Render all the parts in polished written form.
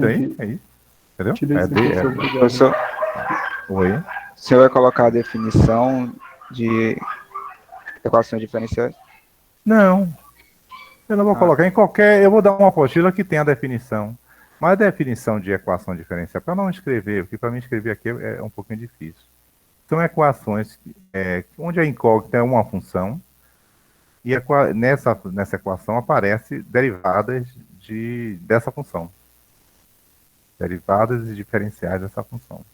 aí, Entendi. é isso, entendeu? Tirei É sim, D, professor. é. Obrigado. Professor, Oi. você vai colocar a definição de equações diferenciais? Não, eu não vou Ah, colocar em qualquer. Eu vou dar uma apostila que tenha a definição. Mas a definição de equação diferencial, para não escrever, porque para mim escrever aqui é um pouquinho difícil. São equações onde a incógnita é uma função, e nessa equação aparece derivadas dessa função. Derivadas e diferenciais dessa função.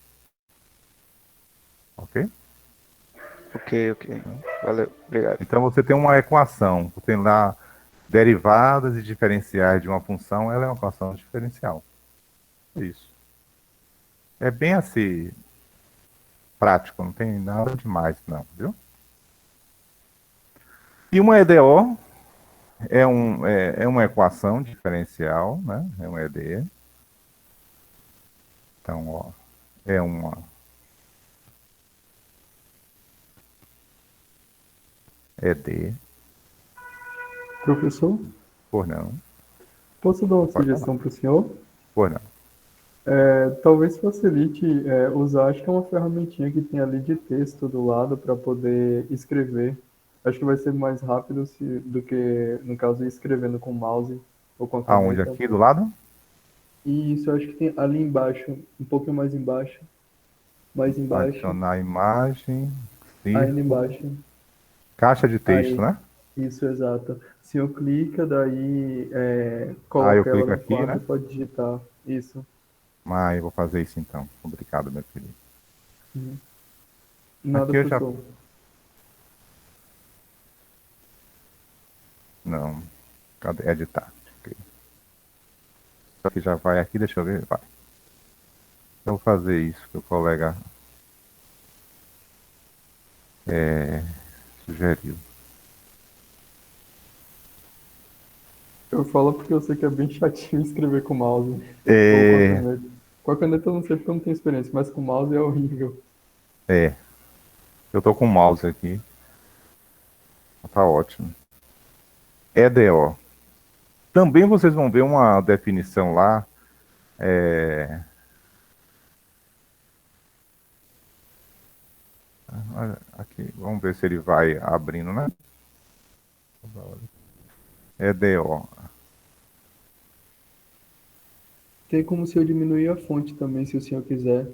Ok? ok. Valeu, obrigado. Então você tem uma equação, você tem lá derivadas e diferenciais de uma função, ela é uma equação diferencial. Isso. É bem assim, prático, não tem nada demais, não, viu? E uma EDO é uma equação diferencial, né? É uma EDE. Então, ó, é uma ED, Professor, por não, posso dar uma pode falar, sugestão para o senhor? por não. Talvez facilite usar, acho que é uma ferramentinha que tem ali de texto do lado para poder escrever. Acho que vai ser mais rápido do que, no caso, ir escrevendo com o mouse ou com a Aonde? caneta. Aqui do lado? E isso eu acho que tem ali embaixo, um pouquinho mais embaixo, Adicionar imagem, ainda círculo, embaixo. caixa de texto, Aí, né? isso, exato. O senhor clica, daí Aí eu coloca ela clico no aqui, quadro né? e pode digitar. Isso. Mas eu vou fazer isso então. Obrigado, meu querido. Uhum. Nada, Aqui eu já. professor. Não. Cadê? Editar. Ok. Só que já vai aqui, deixa eu ver. Vai. Eu vou fazer isso que o colega sugeriu. Eu falo porque eu sei que é bem chatinho escrever com mouse ou com a É, caneta. Com a caneta eu não sei porque eu não tenho experiência, mas com mouse é horrível. é, eu tô com o mouse aqui. Tá ótimo. EDO. Também vocês vão ver uma definição lá. É, aqui, vamos ver se ele vai abrindo, né? EDO. Tem como se eu diminuir a fonte também, se o senhor quiser.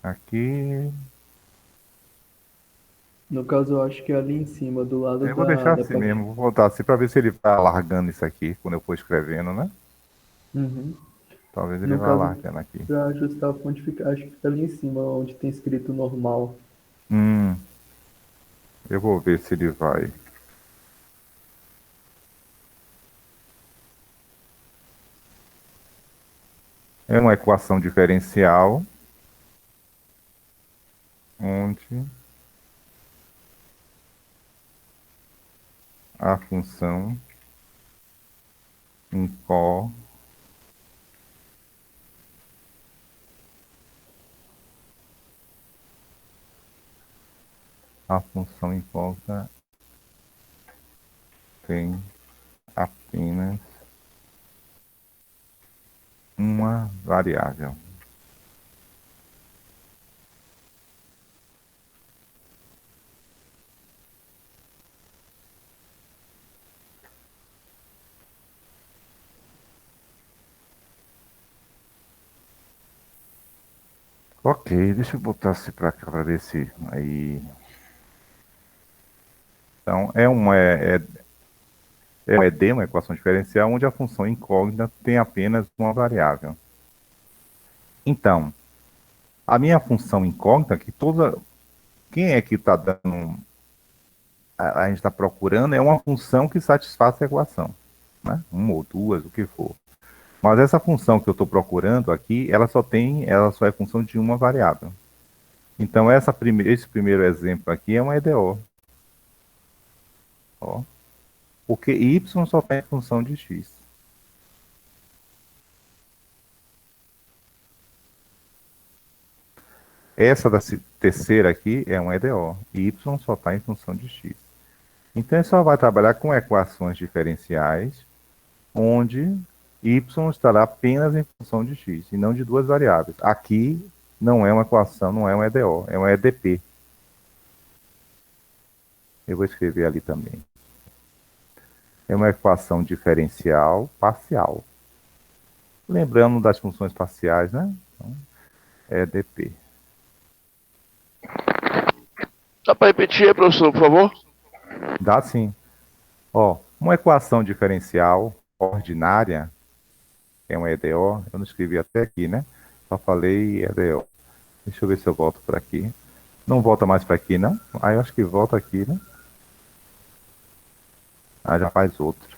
Aqui. No caso, eu acho que é ali em cima, do lado Eu vou deixar da assim parte. mesmo. Vou voltar assim para ver se ele vai alargando isso aqui quando eu for escrevendo, né? Uhum. Talvez ele No vá caso, alargando aqui. para ajustar a fonte, acho que fica ali em cima, onde tem escrito normal. Hum, eu vou ver se ele vai. É uma equação diferencial onde a função incó a função incógnita tem apenas uma variável. Ok, deixa eu botar assim para cá para ver se aí. Então, é um ED, uma equação diferencial, onde a função incógnita tem apenas uma variável. Então, a minha função incógnita, que toda. Quem é que está dando. A gente está procurando é uma função que satisfaça a equação. Né? Uma ou duas, o que for. Mas essa função que eu estou procurando aqui, ela só é função de uma variável. Então, esse primeiro exemplo aqui é uma EDO. Ó, porque y só tem função de x. Essa terceira aqui é uma EDO. Y só está em função de x. Então, ele só vai trabalhar com equações diferenciais, onde y estará apenas em função de x, e não de duas variáveis. Aqui não é uma equação, não é um EDO, é um EDP. Eu vou escrever ali também. É uma equação diferencial parcial. Lembrando das funções parciais, né? Então, EDP. Dá para repetir aí, professor, por favor? Dá sim. Ó, uma equação diferencial ordinária é um EDO. Eu não escrevi até aqui, né? Só falei EDO. Deixa eu ver se eu volto para aqui. Não volta mais para aqui, não? Ah, eu acho que volta aqui, né? Ah, já faz outro.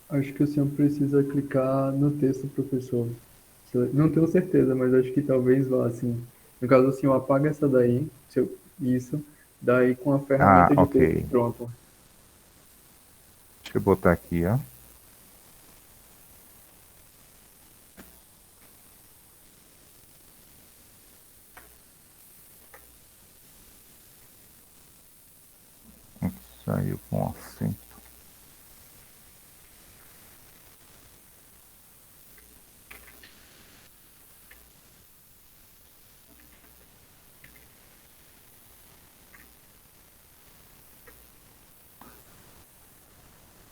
Acho que o senhor precisa clicar no texto, professor. Não tenho certeza, mas acho que talvez vá assim. No caso, o senhor apaga essa daí, isso, daí com a Ah, ferramenta de texto ok. pronto. Deixa eu botar aqui, ó. Saiu com acento.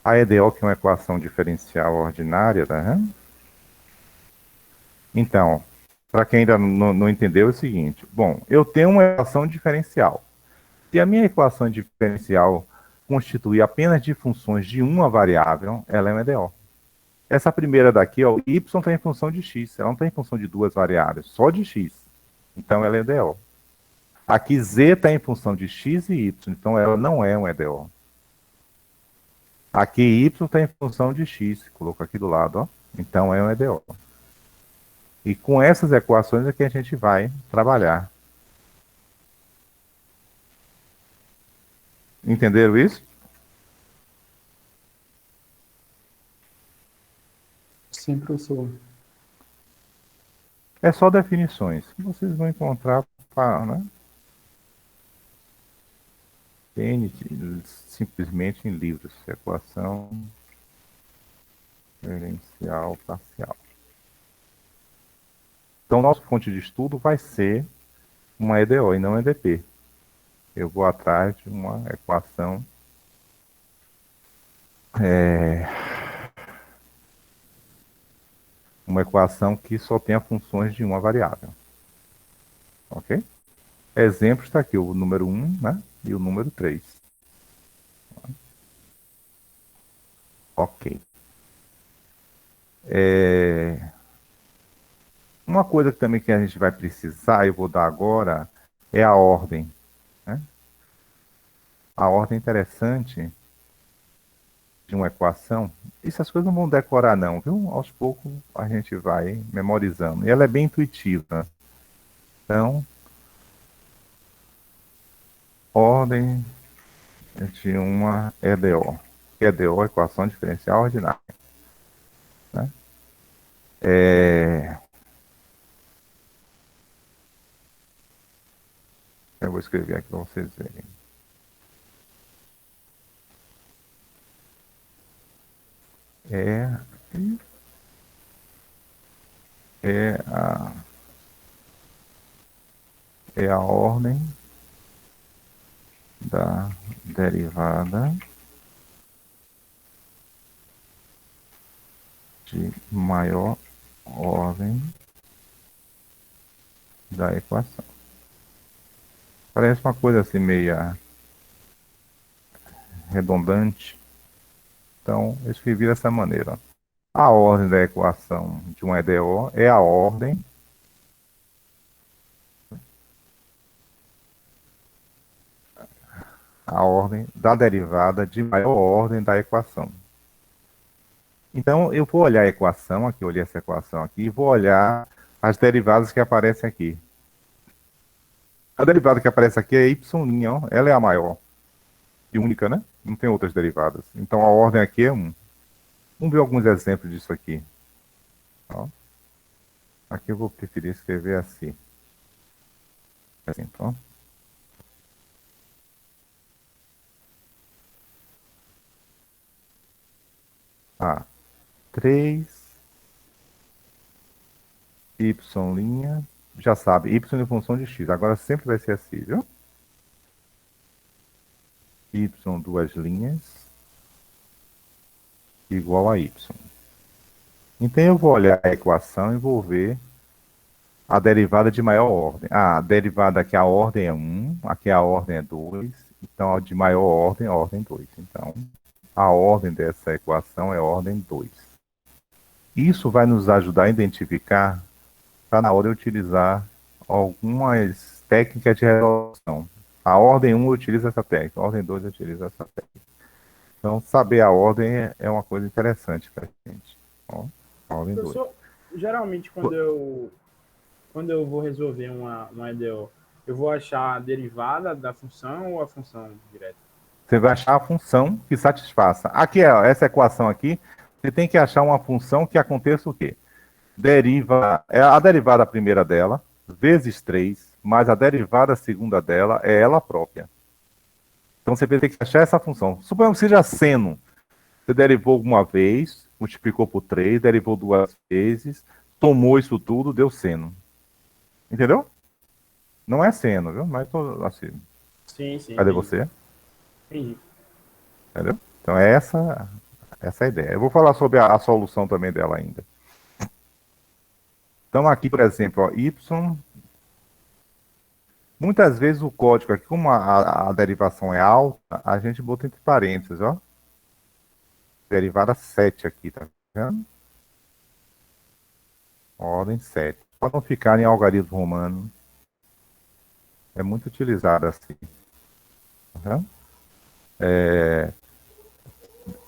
A EDO, que é uma equação diferencial ordinária, tá? Então, para quem ainda não entendeu, é o seguinte. Bom, eu tenho uma equação diferencial. Se a minha equação diferencial constitui apenas de funções de uma variável, ela é uma EDO. Essa primeira daqui, ó, y está em função de x, ela não está em função de duas variáveis, só de x. Então ela é EDO. Aqui z está em função de x e y, então ela não é um EDO. Aqui y está em função de x, coloco aqui do lado, ó. Então é um EDO. E com essas equações é que a gente vai trabalhar. Entenderam isso? Sim, professor. É só definições. Vocês vão encontrar, né? Simplesmente em livros. Equação diferencial parcial. Então, nossa fonte de estudo vai ser uma EDO e não EDP. Eu vou atrás de uma equação uma equação que só tenha funções de uma variável. Ok? Exemplo está aqui, o número 1, né? E o número 3. Ok. Uma coisa que também que a gente vai precisar, eu vou dar agora, é a ordem. Né? A ordem é interessante de uma equação. Essas coisas não vão decorar não, viu? Aos poucos a gente vai memorizando. E ela é bem intuitiva. Então, ordem de uma EDO. EDO, equação diferencial ordinária. Né? Eu vou escrever aqui para vocês verem. É, é a, é a ordem da derivada de maior ordem da equação. Parece uma coisa assim meia redundante. Então, eu escrevi dessa maneira. A ordem da equação de um EDO é a ordem da derivada de maior ordem da equação. Então, eu vou olhar a equação aqui, olhei essa equação aqui, e vou olhar as derivadas que aparecem aqui. A derivada que aparece aqui é y', ó, ela é a maior e única, né? Não tem outras derivadas. Então, a ordem aqui é 1. Vamos ver alguns exemplos disso aqui. Ó. Aqui eu vou preferir escrever assim. Ó. Ah, 3, y', já sabe, y em função de x. Agora sempre vai ser assim, viu? Y duas linhas igual a y. Então eu vou olhar a equação e vou ver a derivada de maior ordem. A derivada aqui, a ordem é 1, aqui a ordem é 2, então a de maior ordem é ordem 2. Então a ordem dessa equação é ordem 2. Isso vai nos ajudar a identificar, para na hora eu utilizar algumas técnicas de resolução. A ordem 1 utiliza essa técnica, a ordem 2 utiliza essa técnica. Então, saber a ordem é uma coisa interessante para a gente. Ó, a ordem 2. Geralmente, quando eu vou resolver uma EDO, eu vou achar a derivada da função ou a função direta? Você vai achar a função que satisfaça. Aqui, essa equação aqui, você tem que achar uma função que aconteça o quê? A derivada primeira dela, vezes 3, mais a derivada segunda dela é ela própria. Então você vai ter que achar essa função. Suponhamos que seja seno. Você derivou uma vez, multiplicou por 3, derivou duas vezes, tomou isso tudo, deu seno. Entendeu? Não é seno, viu? Mas tô assim. Sim, sim. Cadê você? Entendi. Entendeu? Então é essa a ideia. Eu vou falar sobre a solução também dela ainda. Então aqui, por exemplo, ó, y. Muitas vezes o código aqui, como a derivação é alta, a gente bota entre parênteses, ó. Derivada 7 aqui, tá vendo? Ordem 7. Para não ficar em algarismo romano. É muito utilizado assim. Tá vendo?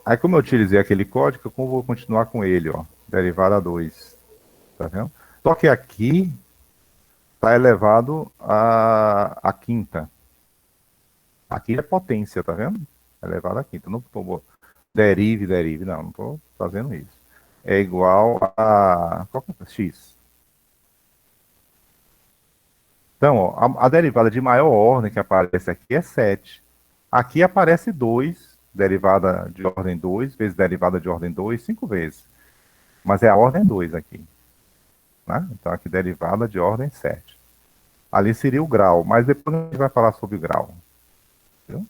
Aí como eu utilizei aquele código, eu vou continuar com ele, ó. Derivada 2. Tá vendo? Só que aqui está elevado a quinta. Aqui é potência, tá vendo? Elevado a quinta. Não estou derive, não estou fazendo isso. É igual a qual que é? X. Então, ó, a derivada de maior ordem que aparece aqui é 7. Aqui aparece 2, derivada de ordem 2, vezes derivada de ordem 2, 5 vezes. Mas é a ordem 2 aqui. Né? Então, aqui derivada de ordem 7. Ali seria o grau, mas depois a gente vai falar sobre o grau. Viu?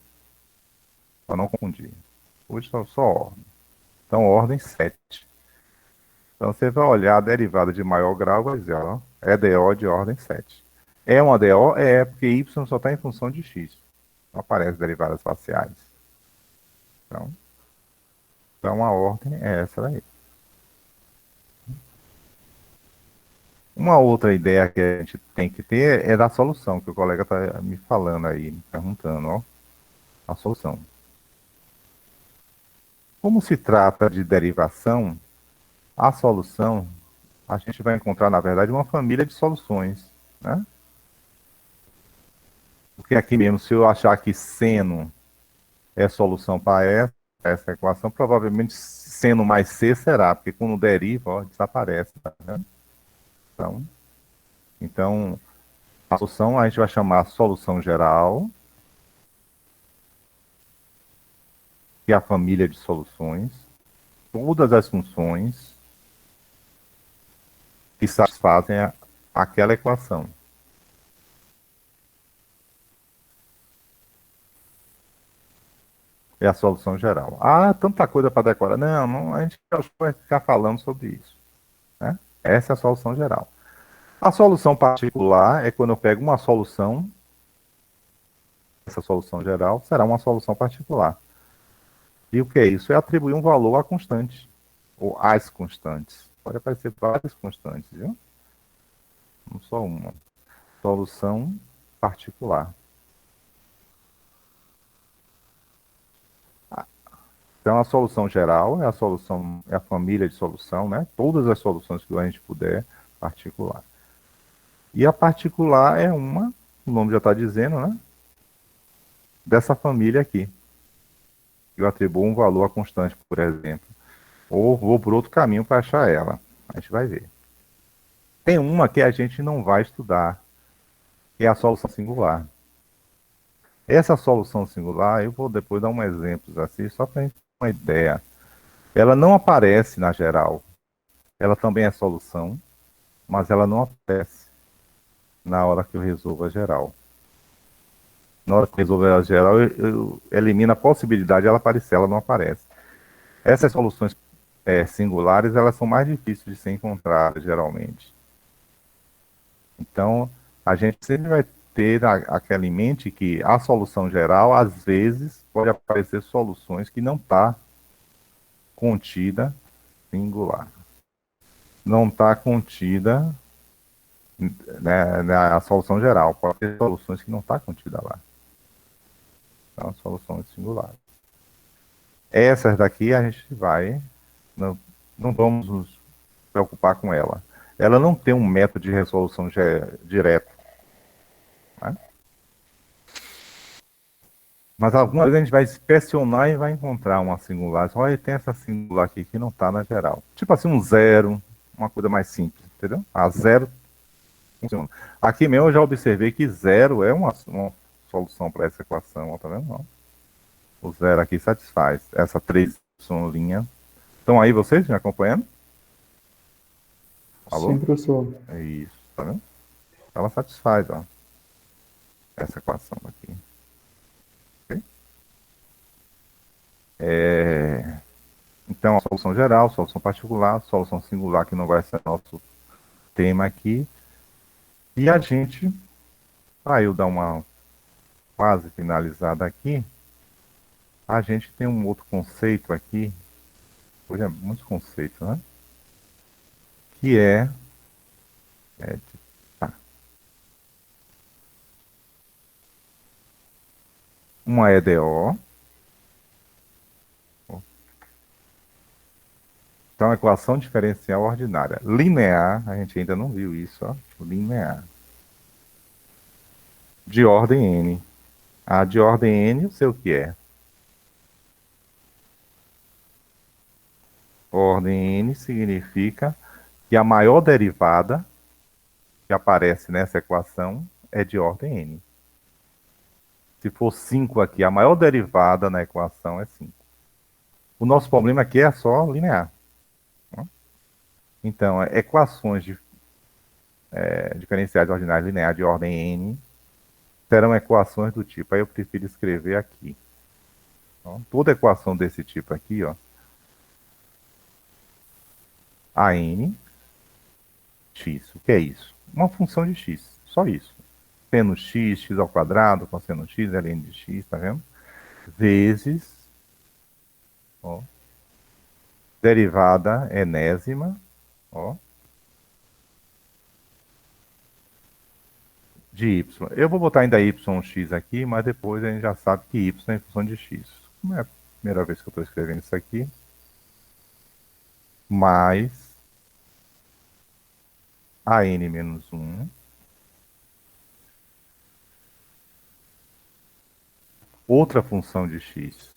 Para não confundir. Hoje só ordem. Então, ordem 7. Então, você vai olhar a derivada de maior grau e vai dizer, ó, é DO de ordem 7. É uma DO? É, porque Y só está em função de X. Não aparece derivadas parciais. Então a ordem é essa daí. Uma outra ideia que a gente tem que ter é da solução, que o colega está me falando aí, me perguntando, ó. A solução. Como se trata de derivação, a solução, a gente vai encontrar, na verdade, uma família de soluções, né? Porque aqui mesmo, se eu achar que seno é solução para essa equação, provavelmente seno mais c será, porque quando deriva, ó, desaparece, tá vendo? Então, a solução a gente vai chamar solução geral, que é a família de soluções, todas as funções que satisfazem aquela equação. É a solução geral. Ah, tanta coisa para decorar. Não, a gente vai ficar falando sobre isso. Né? Essa é a solução geral. A solução particular é quando eu pego uma solução, essa solução geral será uma solução particular. E o que é isso? É atribuir um valor à constante, ou às constantes. Pode aparecer várias constantes, viu? Não só uma. Solução particular. Então, a solução geral é a família de solução, né? Todas as soluções que a gente puder, particular. E a particular é uma, o nome já está dizendo, né? Dessa família aqui. Eu atribuo um valor à constante, por exemplo. Ou vou por outro caminho para achar ela. A gente vai ver. Tem uma que a gente não vai estudar, que é a solução singular. Essa solução singular, eu vou depois dar um exemplo assim, só para a gente ter uma ideia. Ela não aparece na geral. Ela também é solução, mas ela não aparece na hora que eu resolvo a geral. Na hora que eu resolver a geral, eu elimino a possibilidade de ela aparecer, ela não aparece. Essas soluções singulares, elas são mais difíceis de ser encontradas, geralmente. Então, a gente sempre vai ter aquela em mente que a solução geral, às vezes, pode aparecer soluções que não está contida singular. Não está contida, né, na solução geral. Pode ter soluções que não está contida lá. Então, soluções singulares. Essas daqui a gente vai, não, não vamos nos preocupar com ela. Ela não tem um método de resolução direto. Né? Mas algumas vezes a gente vai inspecionar e vai encontrar uma singular. Olha, tem essa singular aqui que não está na geral. Tipo assim, um zero, uma coisa mais simples, entendeu? A zero funciona. Aqui mesmo eu já observei que zero é uma solução para essa equação, ó, tá vendo? Ó. O zero aqui satisfaz. Essa 3 linha. Estão aí vocês me acompanhando? Alô? Sim, professor. É isso, tá vendo? Ela satisfaz, ó, essa equação aqui. Ok? Então, a solução geral, solução particular, solução singular, que não vai ser nosso tema aqui. E a gente, para eu dar uma quase finalizada aqui, a gente tem um outro conceito aqui, hoje é muitos conceitos, né? Que tá, uma EDO. Então, equação diferencial ordinária. Linear, a gente ainda não viu isso, ó. Linear. De ordem N. A de ordem N, eu sei o que é. Ordem N significa que a maior derivada que aparece nessa equação é de ordem N. Se for 5 aqui, a maior derivada na equação é 5. O nosso problema aqui é só linear. Né? Então, equações diferenciais ordinárias lineares de ordem N serão equações do tipo, aí eu prefiro escrever aqui. Então, toda equação desse tipo aqui, ó, a n, x. O que é isso? Uma função de x, só isso. Seno x, x ao quadrado, cosseno x, ln de x, tá vendo? Vezes, ó, derivada enésima, ó, de y. Eu vou botar ainda yx aqui, mas depois a gente já sabe que y é em função de x. Como é a primeira vez que eu estou escrevendo isso aqui, mais a n menos 1 outra função de x,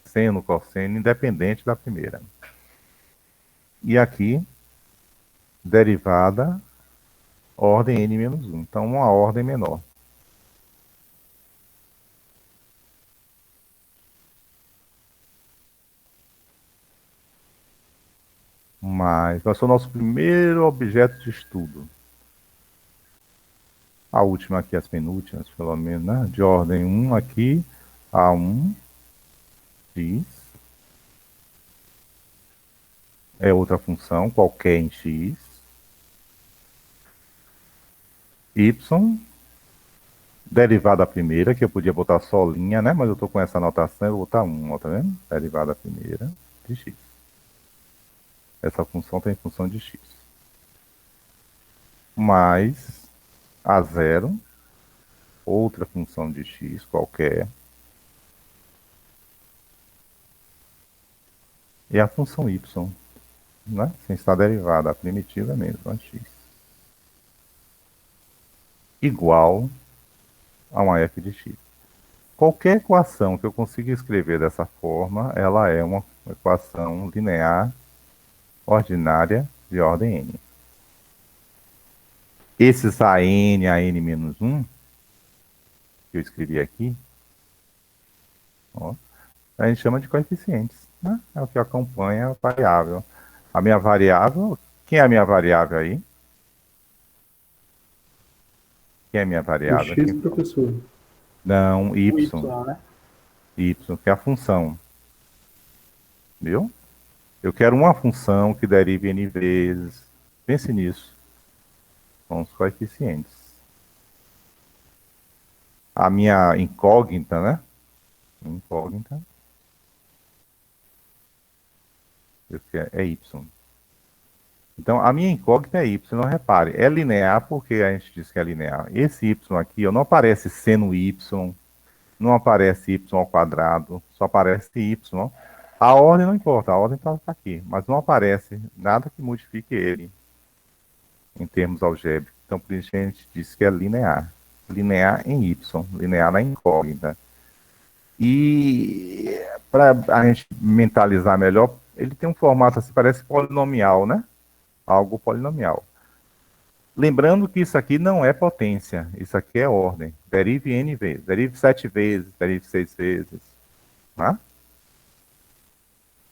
seno, cosseno, independente da primeira. E aqui, derivada, ordem n menos 1. Então, uma ordem menor. Mas vai ser o nosso primeiro objeto de estudo. A última aqui, as penúltimas, pelo menos, né? De ordem 1 aqui, A1, x. É outra função, qualquer em x. Y, derivada primeira, que eu podia botar só linha, né? Mas eu estou com essa anotação, eu vou botar 1, ó, tá vendo? Derivada primeira de x. Essa função tem função de x. Mais A0, outra função de x qualquer. E a função y, né? Sem estar derivada, a primitiva é mesmo, a x. Igual a uma f de x. Qualquer equação que eu consiga escrever dessa forma, ela é uma equação linear ordinária de ordem n. Esses a n menos 1, que eu escrevi aqui, ó, A gente chama de coeficientes, né? É o que acompanha a variável. A minha variável, quem é a minha variável aí? Quem é a minha O variável? X, professor. Não, O Y, y. né? Y, que é a função. Viu? Eu quero uma função que derive n vezes. Pense nisso. São os coeficientes. A minha incógnita, né? Incógnita. É y. Então, a minha incógnita é y. Não repare, é linear porque a gente diz que é linear. Esse y aqui ó, não aparece seno y, não aparece y ao quadrado, só aparece y. A ordem não importa, a ordem está aqui, mas não aparece nada que modifique ele em termos algébricos. Então, por isso a gente diz que é linear. Linear em y, linear na incógnita. E para a gente mentalizar melhor, ele tem um formato assim, parece polinomial, né? Algo polinomial. Lembrando que isso aqui não é potência, isso aqui é ordem. Derive n vezes, derive 7 vezes, derive 6 vezes. Tá?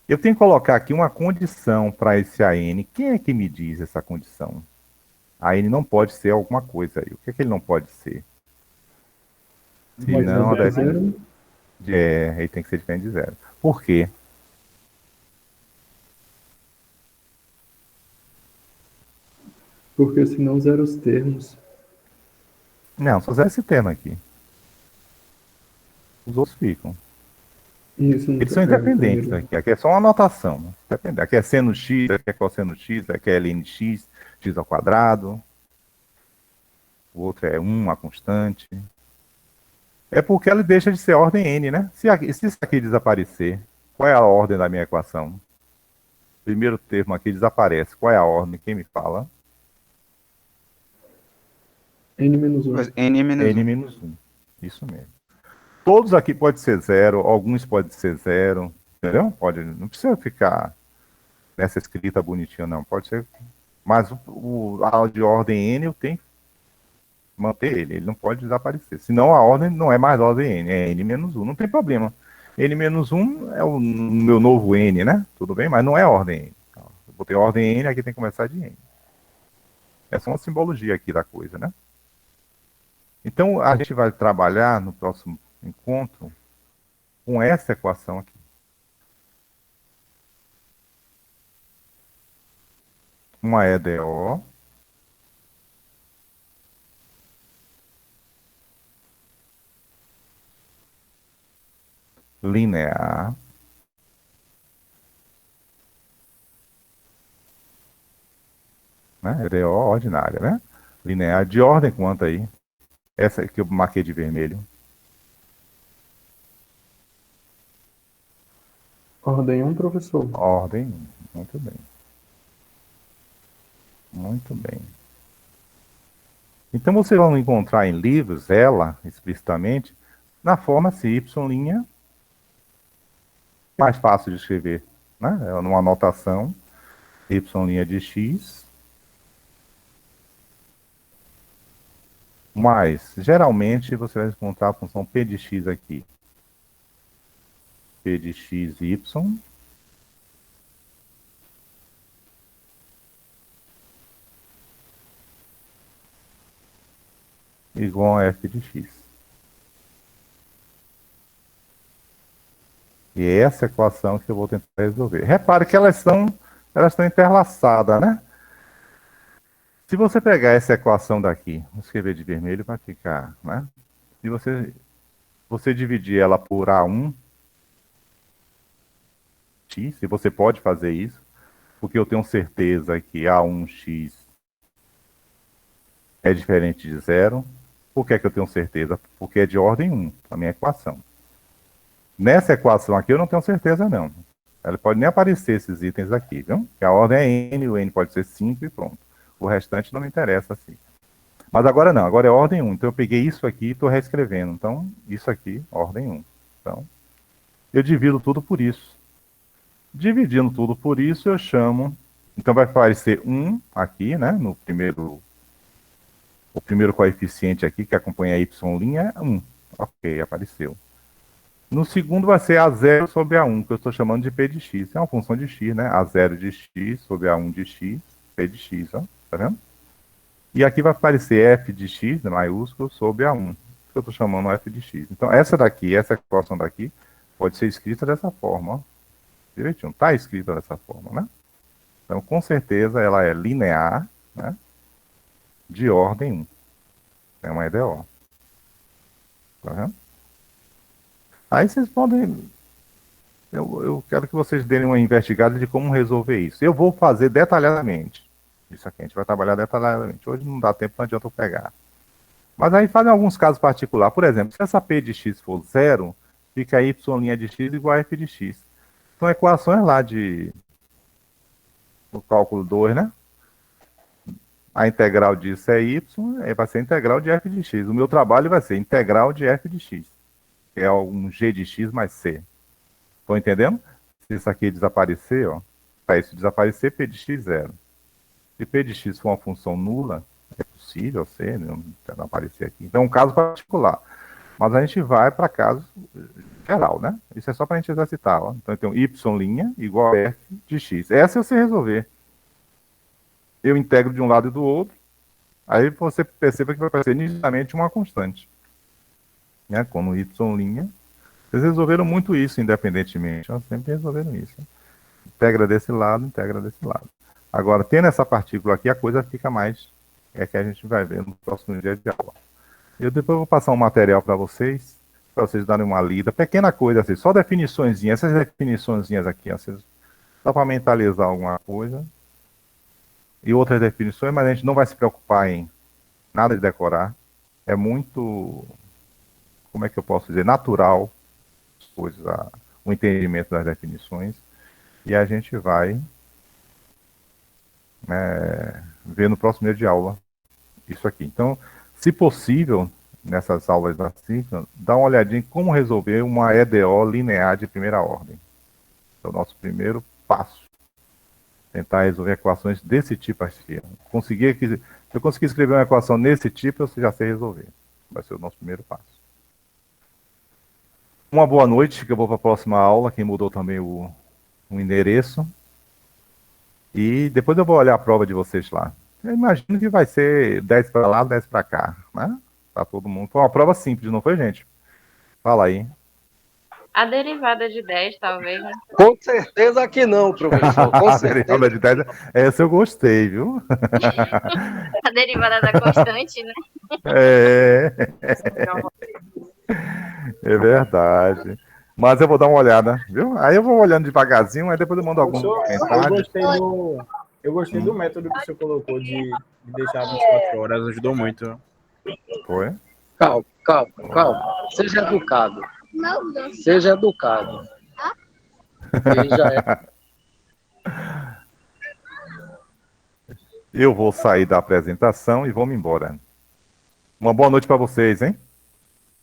Eu tenho que colocar aqui uma condição para esse AN. Quem é que me diz essa condição? A n não pode ser alguma coisa aí. O que é que ele não pode ser? Se Mais não, ou menos zero. ele tem que ser diferente de zero. Por quê? Porque senão zero os termos. Não, só zero esse termo aqui. Os outros ficam. Isso não Eles são é o independentes primeiro. aqui. Aqui é só uma anotação. Aqui é seno x, aqui é cosseno x, aqui é ln x, x ao quadrado. O outro é 1, a constante. É porque ela deixa de ser ordem n, né? Se isso aqui desaparecer, qual é a ordem da minha equação? Primeiro termo aqui desaparece. Qual é a ordem? Quem me fala? N menos 1. N menos N 1. menos 1. Isso mesmo. Todos aqui podem ser zero, alguns podem ser zero, entendeu? Não precisa ficar nessa escrita bonitinha, não. Pode ser. Mas a de ordem n eu tenho que manter ele não pode desaparecer. Senão a ordem não é mais ordem n, é n menos 1. Não tem problema. N menos 1 é o meu novo n, né? Tudo bem, mas não é ordem n. Eu botei ordem n, aqui tem que começar de n. É só uma simbologia aqui da coisa, né? Então, a gente vai trabalhar no próximo encontro com essa equação aqui. Uma EDO linear né? EDO ordinária, né? Linear de ordem quanto aí? Essa que eu marquei de vermelho. Ordem 1, professor. Ordem 1. Muito bem. Muito bem. Então vocês vão encontrar em livros ela, explicitamente, na forma se y', mais fácil de escrever, né? É numa anotação, y' de x, mas, geralmente, você vai encontrar a função p de x aqui. P de x, y. Igual a f de x. E é essa equação que eu vou tentar resolver. Repare que elas estão interlaçadas, né? Se você pegar essa equação daqui, vou escrever de vermelho para ficar, né? Se você dividir ela por A1, x, e você pode fazer isso, porque eu tenho certeza que A1x é diferente de zero. Por que é que eu tenho certeza? Porque é de ordem 1, a minha equação. Nessa equação aqui eu não tenho certeza não. Ela pode nem aparecer esses itens aqui, viu? Que a ordem é n, o n pode ser 5 e pronto. O restante não me interessa assim. Mas agora não, agora é ordem 1. Então eu peguei isso aqui e estou reescrevendo. Então, isso aqui, ordem 1. Então, eu divido tudo por isso. Dividindo tudo por isso, eu chamo... Então vai aparecer 1 aqui, né? No primeiro... O primeiro coeficiente aqui, que acompanha a y' é 1. Ok, apareceu. No segundo vai ser A0 sobre A1, que eu estou chamando de P de x. É uma função de x, né? A0 de x sobre A1 de x, P de x, ó. Tá vendo? E aqui vai aparecer f de x, né, maiúsculo, sobre A1, que eu estou chamando f de x. Então, essa daqui, essa equação daqui, pode ser escrita dessa forma, ó. Direitinho. Está escrita dessa forma, né? Então, com certeza, ela é linear, né? De ordem 1. É uma EDO. Tá vendo? Aí vocês podem... Eu quero que vocês deem uma investigada de como resolver isso. Eu vou fazer detalhadamente. Isso aqui, a gente vai trabalhar detalhadamente. Hoje não dá tempo, não adianta eu pegar. Mas aí fazem alguns casos particulares. Por exemplo, se essa P de x for 0, fica y' de x igual a f de x. São equações lá do cálculo 2, né? A integral disso é y, vai ser a integral de f de x. O meu trabalho vai ser integral de f de x, que é um g de x mais c. Estão entendendo? Se isso aqui desaparecer, ó, para isso desaparecer, p de x 0. Se p de x for uma função nula, é possível ser, não aparecer aqui. Então é um caso particular. Mas a gente vai para caso geral, né? Isso é só para a gente exercitar. Ó. Então eu tenho y' igual a f de x. Essa é você resolver. Eu integro de um lado e do outro, aí você perceba que vai aparecer nitidamente uma constante. Né? Como y'. Vocês resolveram muito isso independentemente. Ó, sempre resolveram isso. Integra desse lado, integra desse lado. Agora, tendo essa partícula aqui, a coisa fica mais... É que a gente vai ver no próximo dia de aula. Eu depois vou passar um material para vocês darem uma lida. Pequena coisa, assim, só definiçõezinhas. Essas definiçõezinhas aqui, ó, vocês, só para mentalizar alguma coisa. E outras definições, mas a gente não vai se preocupar em nada de decorar. É muito, como é que eu posso dizer, natural o entendimento das definições. E a gente vai ver no próximo dia de aula isso aqui. Então, se possível, nessas aulas da Cíntia, dá uma olhadinha em como resolver uma EDO linear de primeira ordem. É o nosso primeiro passo. Tentar resolver equações desse tipo aqui. Se eu conseguir escrever uma equação nesse tipo, eu já sei resolver. Vai ser o nosso primeiro passo. Uma boa noite, que eu vou para a próxima aula, quem mudou também o endereço. E depois eu vou olhar a prova de vocês lá. Eu imagino que vai ser 10 para lá, 10 para cá, né? Para todo mundo. Foi uma prova simples, não foi, gente? Fala aí. A derivada de 10, talvez, né? Com certeza que não, professor. Com A derivada certeza. de 10, essa eu gostei, viu? A derivada da constante, né? É verdade. Mas eu vou dar uma olhada, viu? Aí eu vou olhando devagarzinho, aí depois eu mando alguns comentários. Eu gostei do método que você colocou de deixar 24 horas, ajudou muito. Foi? Calma. Seja educado. Seja educado. Ele já é. Eu vou sair da apresentação e vou me embora. Uma boa noite para vocês, hein?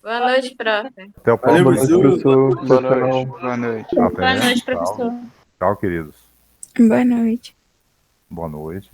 Boa noite, prof. Até o próximo. Boa noite, professor. Boa Tchau, noite. tchau. Boa noite. Até. Boa noite, Tchau. professor. Tchau, queridos. Boa noite. Boa noite.